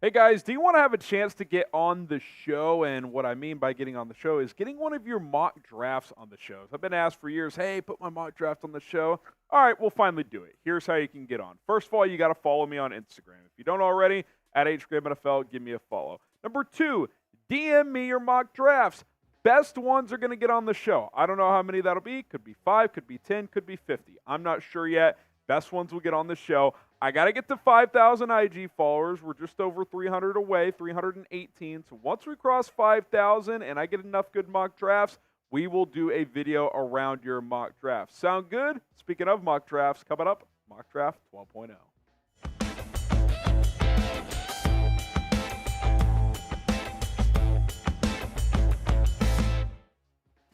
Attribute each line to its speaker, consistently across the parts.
Speaker 1: Hey guys, do you want to have a chance to get on the show? And what I mean by getting on the show is getting one of your mock drafts on the shows. I've been asked for years, hey, put my mock draft on the show. All right, we'll finally do it. Here's how you can get on. First of all, you got to follow me on Instagram. If you don't already, at HGramNFL, give me a follow. Number 2, DM me your mock drafts. Best ones are going to get on the show. I don't know how many that'll be. Could be 5, could be 10, could be 50. I'm not sure yet. Best ones will get on the show. I got to get to 5,000 IG followers. We're just over 300 away, 318. So once we cross 5,000 and I get enough good mock drafts, we will do a video around your mock draft. Sound good? Speaking of mock drafts, coming up, Mock Draft 12.0.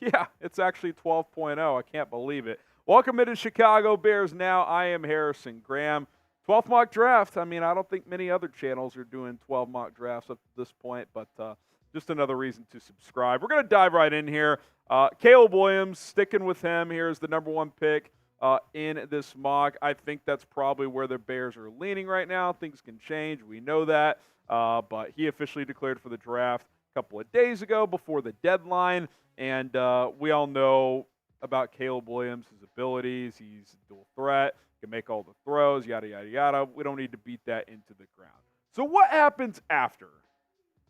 Speaker 1: Yeah, it's actually 12.0. I can't believe it. Welcome into Chicago Bears Now. I am Harrison Graham. 12th mock draft. I mean, I don't think many other channels are doing 12 mock drafts up to this point, but just another reason to subscribe. We're going to dive right in here. Caleb Williams, sticking with him here as the number 1 pick in this mock. I think that's probably where the Bears are leaning right now. Things can change. We know that. But he officially declared for the draft a couple of days ago before the deadline. And we all know about Caleb Williams, his abilities. He's a dual threat. Can make all the throws, yada, yada, yada. We don't need to beat that into the ground. So what happens after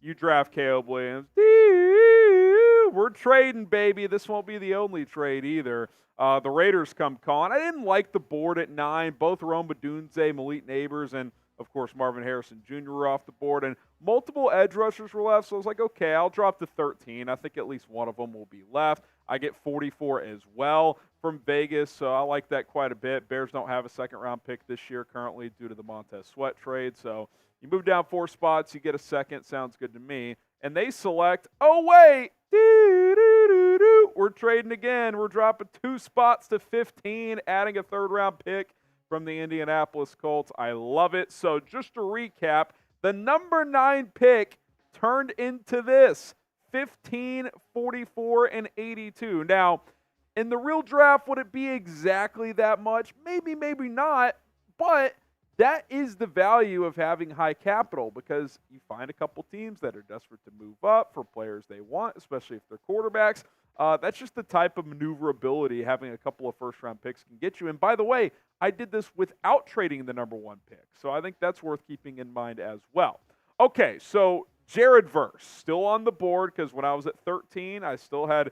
Speaker 1: you draft Caleb Williams? We're trading, baby. This won't be the only trade either. The Raiders come calling. I didn't like the board at 9. Both Rome Odunze, Malik Neighbors, and, of course, Marvin Harrison Jr. were off the board. And multiple edge rushers were left, so I was like, okay, I'll drop to 13. I think at least one of them will be left. I get 44 as well from Vegas, so I like that quite a bit. Bears don't have a second-round pick this year currently due to the Montez Sweat trade, so you move down 4 spots, you get a second. Sounds good to me. And they select, oh, wait, we're trading again. We're dropping 2 spots to 15, adding a third-round pick from the Indianapolis Colts. I love it. So just to recap, the number 9 pick turned into this. 15, 44, and 82. Now, in the real draft, would it be exactly that much? Maybe, maybe not. But that is the value of having high capital because you find a couple teams that are desperate to move up for players they want, especially if they're quarterbacks. That's just the type of maneuverability having a couple of first-round picks can get you. And by the way, I did this without trading the number 1 pick. So I think that's worth keeping in mind as well. Okay, so Jared Verse, still on the board because when I was at 13, I still had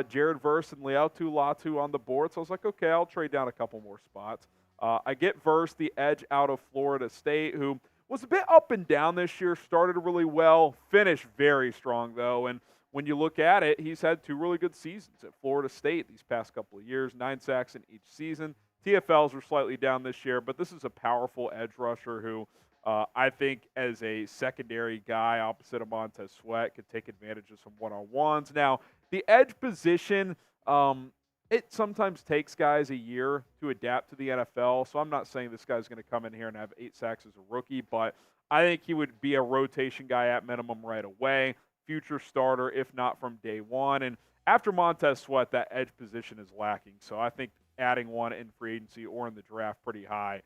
Speaker 1: Jared Verse and Leautu Latu on the board. So I was like, okay, I'll trade down a couple more spots. I get Verse, the edge out of Florida State, who was a bit up and down this year, started really well, finished very strong, though. And when you look at it, he's had 2 really good seasons at Florida State these past couple of years, 9 sacks in each season. TFLs were slightly down this year, but this is a powerful edge rusher who I think as a secondary guy opposite of Montez Sweat could take advantage of some one-on-ones. Now, the edge position, it sometimes takes guys a year to adapt to the NFL, so I'm not saying this guy's going to come in here and have 8 sacks as a rookie, but I think he would be a rotation guy at minimum right away, future starter if not from day one. And after Montez Sweat, that edge position is lacking, so I think adding one in free agency or in the draft pretty high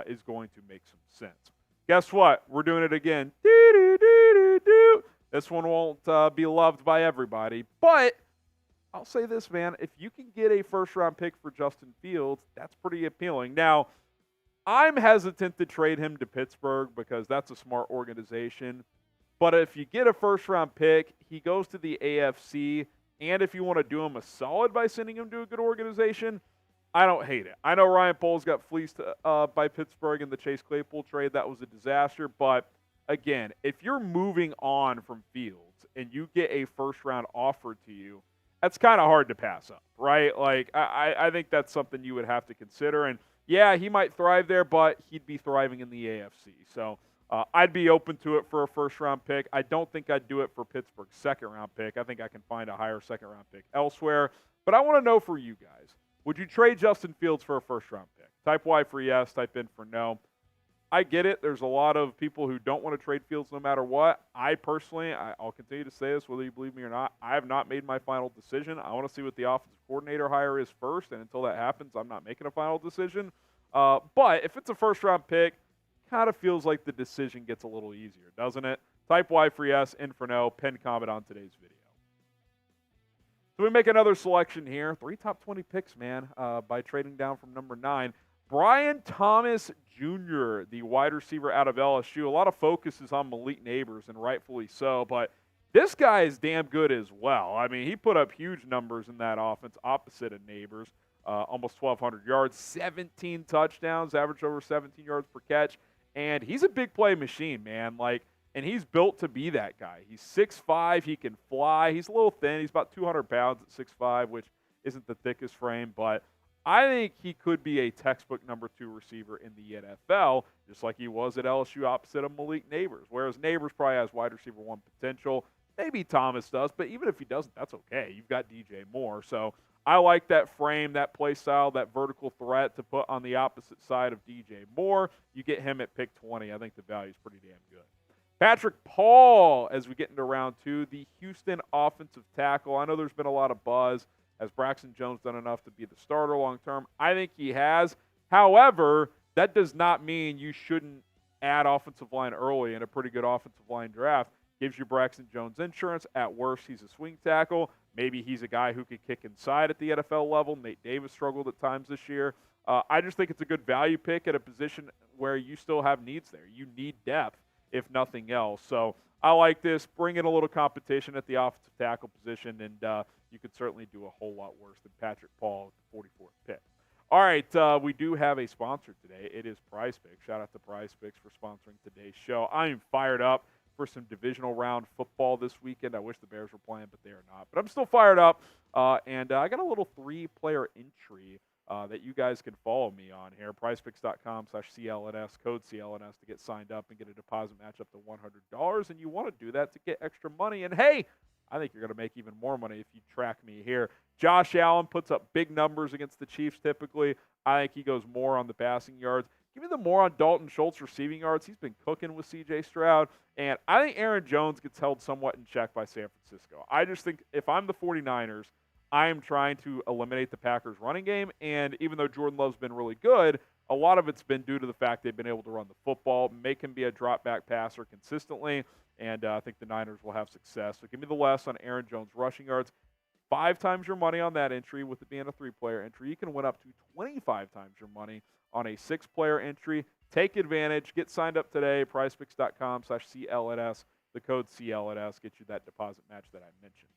Speaker 1: is going to make some sense. Guess what? We're doing it again. This one won't be loved by everybody, but I'll say this, man. If you can get a first-round pick for Justin Fields, that's pretty appealing. Now, I'm hesitant to trade him to Pittsburgh because that's a smart organization. But if you get a first-round pick, he goes to the AFC, and if you want to do him a solid by sending him to a good organization, I don't hate it. I know Ryan Poles got fleeced by Pittsburgh in the Chase Claypool trade. That was a disaster. But, again, if you're moving on from Fields and you get a first-round offer to you, that's kind of hard to pass up, right? Like, I think that's something you would have to consider. And, yeah, he might thrive there, but he'd be thriving in the AFC. So I'd be open to it for a first-round pick. I don't think I'd do it for Pittsburgh's second-round pick. I think I can find a higher second-round pick elsewhere. But I want to know for you guys. Would you trade Justin Fields for a first-round pick? Type Y for yes, type in for no. I get it. There's a lot of people who don't want to trade Fields no matter what. I personally, I'll continue to say this whether you believe me or not, I have not made my final decision. I want to see what the offensive coordinator hire is first, and until that happens, I'm not making a final decision. But if it's a first-round pick, kind of feels like the decision gets a little easier, doesn't it? Type Y for yes, in for no, pin comment on today's video. So we make another selection here. 3 top 20 picks, man, by trading down from number 9. Brian Thomas Jr., the wide receiver out of LSU. A lot of focus is on Malik Neighbors, and rightfully so, but this guy is damn good as well. I mean, he put up huge numbers in that offense opposite of Neighbors. Almost 1,200 yards, 17 touchdowns, averaged over 17 yards per catch, and he's a big play machine, man. And he's built to be that guy. He's 6'5", he can fly. He's a little thin. He's about 200 pounds at 6'5", which isn't the thickest frame, but I think he could be a textbook number 2 receiver in the NFL, just like he was at LSU opposite of Malik Neighbors, whereas Neighbors probably has wide receiver 1 potential. Maybe Thomas does, but even if he doesn't, that's okay. You've got DJ Moore. So I like that frame, that play style, that vertical threat to put on the opposite side of DJ Moore. You get him at pick 20. I think the value is pretty damn good. Patrick Paul, as we get into round 2, the Houston offensive tackle. I know there's been a lot of buzz. Has Braxton Jones done enough to be the starter long term? I think he has. However, that does not mean you shouldn't add offensive line early in a pretty good offensive line draft. Gives you Braxton Jones insurance. At worst, he's a swing tackle. Maybe he's a guy who could kick inside at the NFL level. Nate Davis struggled at times this year. I just think it's a good value pick at a position where you still have needs there. You need depth, if nothing else. So I like this. Bring in a little competition at the offensive tackle position, and you could certainly do a whole lot worse than Patrick Paul at the 44th pick. All right, we do have a sponsor today. It is PrizePicks. Shout out to PrizePicks for sponsoring today's show. I am fired up for some divisional round football this weekend. I wish the Bears were playing, but they are not. But I'm still fired up, and I got a little 3-player entry that you guys can follow me on here. PrizePicks.com/CLNS, code CLNS to get signed up and get a deposit match up to $100. And you want to do that to get extra money. And hey, I think you're going to make even more money if you track me here. Josh Allen puts up big numbers against the Chiefs typically. I think he goes more on the passing yards. Give me the more on Dalton Schultz receiving yards. He's been cooking with C.J. Stroud. And I think Aaron Jones gets held somewhat in check by San Francisco. I just think if I'm the 49ers, I am trying to eliminate the Packers' running game. And even though Jordan Love's been really good, a lot of it's been due to the fact they've been able to run the football, make him be a drop-back passer consistently. And I think the Niners will have success. So give me the less on Aaron Jones rushing yards. 5 times your money on that entry with it being a 3-player entry. You can win up to 25 times your money on a 6-player entry. Take advantage. Get signed up today. PrizePicks.com/CLNS. The code CLNS gets you that deposit match that I mentioned.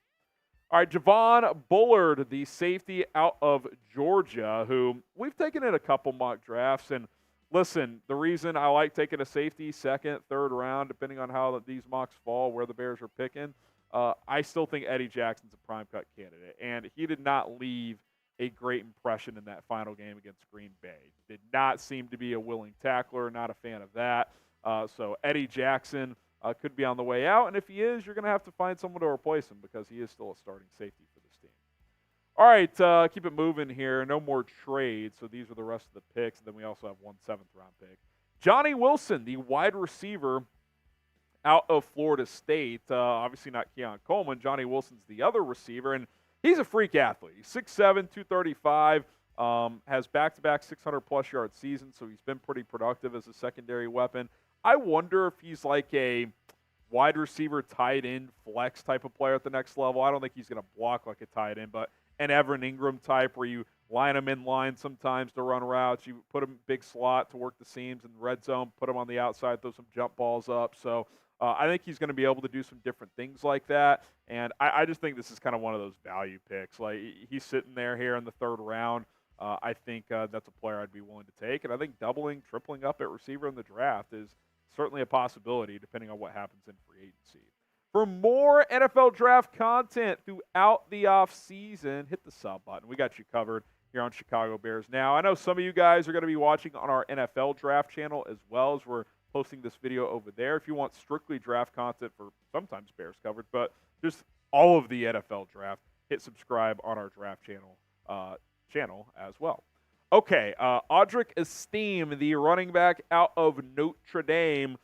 Speaker 1: All right, Javon Bullard, the safety out of Georgia, who we've taken in a couple mock drafts. And listen, the reason I like taking a safety 2nd, 3rd round, depending on how these mocks fall, where the Bears are picking, I still think Eddie Jackson's a prime cut candidate. And he did not leave a great impression in that final game against Green Bay. Did not seem to be a willing tackler, not a fan of that. So Eddie Jackson could be on the way out, and if he is, you're going to have to find someone to replace him because he is still a starting safety for this team. All right, keep it moving here. No more trades, so these are the rest of the picks, and then we also have 1 7th-round pick. Johnny Wilson, the wide receiver out of Florida State. Obviously not Keon Coleman. Johnny Wilson's the other receiver, and he's a freak athlete. He's 6'7", 235, has back-to-back 600-plus yard seasons, so he's been pretty productive as a secondary weapon. I wonder if he's like a wide receiver, tight end, flex type of player at the next level. I don't think he's going to block like a tight end, but an Evan Ingram type where you line him in line sometimes to run routes. You put him big slot to work the seams in the red zone, put him on the outside, throw some jump balls up. So I think he's going to be able to do some different things like that. And I just think this is kind of one of those value picks. Like he's sitting there here in the 3rd round. I think that's a player I'd be willing to take. And I think doubling, tripling up at receiver in the draft is certainly a possibility depending on what happens in free agency. For more NFL draft content throughout the offseason, hit the sub button. We got you covered here on Chicago Bears Now. I know some of you guys are going to be watching on our NFL draft channel as well, as we're posting this video over there. If you want strictly draft content for sometimes Bears covered, but just all of the NFL draft, hit subscribe on our draft channel as well. Okay, Audric Estime, the running back out of Notre Dame.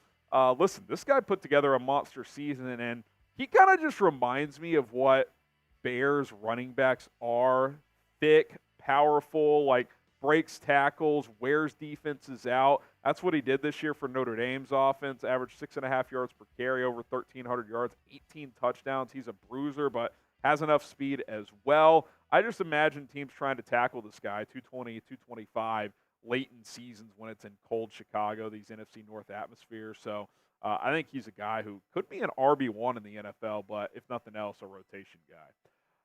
Speaker 1: Listen, this guy put together a monster season, and he kind of just reminds me of what Bears running backs are. Thick, powerful, like breaks tackles, wears defenses out. That's what he did this year for Notre Dame's offense. Averaged 6.5 yards per carry, over 1,300 yards, 18 touchdowns. He's a bruiser, but has enough speed as well. I just imagine teams trying to tackle this guy, 220, 225, late in seasons when it's in cold Chicago, these NFC North atmospheres. So I think he's a guy who could be an RB1 in the NFL, but if nothing else, a rotation guy.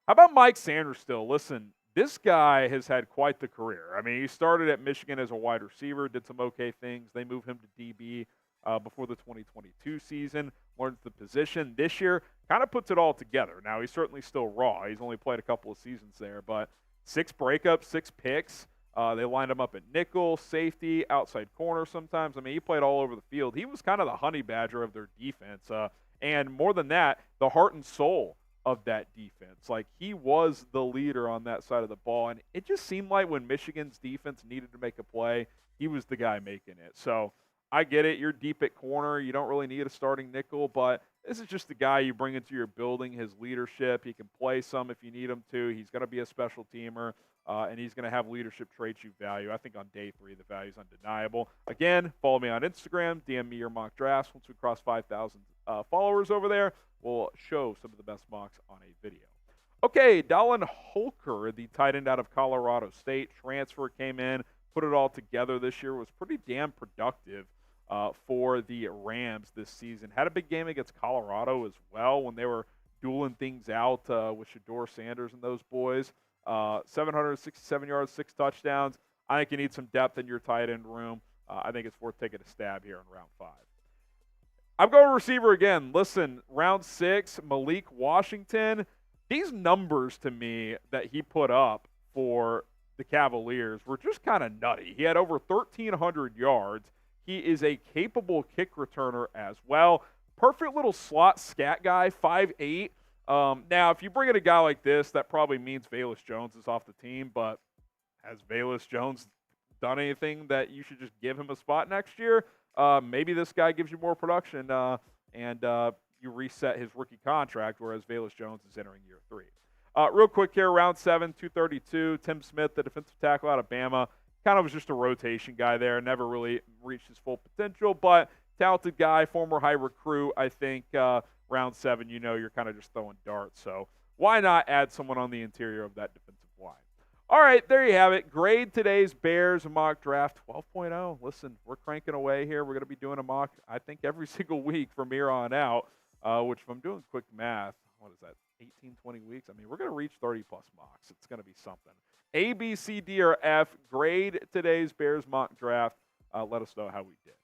Speaker 1: How about Mike Sainristil? Listen, this guy has had quite the career. I mean, he started at Michigan as a wide receiver, did some okay things. They moved him to DB before the 2022 season, learns the position. This year, kind of puts it all together. Now, he's certainly still raw. He's only played a couple of seasons there, but 6 breakups, 6 picks. They lined him up at nickel, safety, outside corner sometimes. I mean, he played all over the field. He was kind of the honey badger of their defense. And more than that, the heart and soul of that defense. Like, he was the leader on that side of the ball. And it just seemed like when Michigan's defense needed to make a play, he was the guy making it. So I get it. You're deep at corner. You don't really need a starting nickel, but this is just the guy you bring into your building, his leadership. He can play some if you need him to. He's going to be a special teamer. And he's going to have leadership traits you value. I think on day 3, the value is undeniable. Again, follow me on Instagram. DM me your mock drafts. Once we cross 5,000 followers over there, we'll show some of the best mocks on a video. Okay, Dallin Holker, the tight end out of Colorado State, transfer, came in, put it all together this year, was pretty damn productive for the Rams this season. Had a big game against Colorado as well when they were dueling things out with Shedeur Sanders and those boys. 767 yards, 6 touchdowns. I think you need some depth in your tight end room. I think it's worth taking a stab here in round 5. I'm going receiver again. Listen, round 6, Malik Washington. These numbers to me that he put up for the Cavaliers were just kind of nutty. He had over 1,300 yards. He is a capable kick returner as well. Perfect little slot scat guy, 5'8". Now, if you bring in a guy like this, that probably means Velus Jones is off the team, but has Velus Jones done anything that you should just give him a spot next year? Maybe this guy gives you more production and you reset his rookie contract, whereas Velus Jones is entering year 3. Real quick here, round 7, 232, Tim Smith, the defensive tackle out of Bama, kind of was just a rotation guy there, never really reached his full potential, but talented guy, former high recruit, I think. Round 7, you're kind of just throwing darts. So why not add someone on the interior of that defensive line? All right, there you have it. Grade today's Bears mock draft 12.0. Listen, we're cranking away here. We're going to be doing a mock, I think, every single week from here on out, which if I'm doing quick math, what is that, 18, 20 weeks? I mean, we're going to reach 30-plus mocks. It's going to be something. A, B, C, D, or F. Grade today's Bears mock draft. Let us know how we did.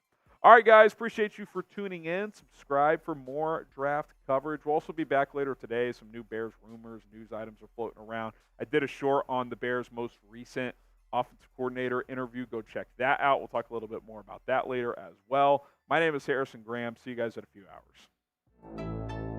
Speaker 1: All right, guys, appreciate you for tuning in. Subscribe for more draft coverage. We'll also be back later today. Some new Bears rumors, news items are floating around. I did a short on the Bears' most recent offensive coordinator interview. Go check that out. We'll talk a little bit more about that later as well. My name is Harrison Graham. See you guys in a few hours.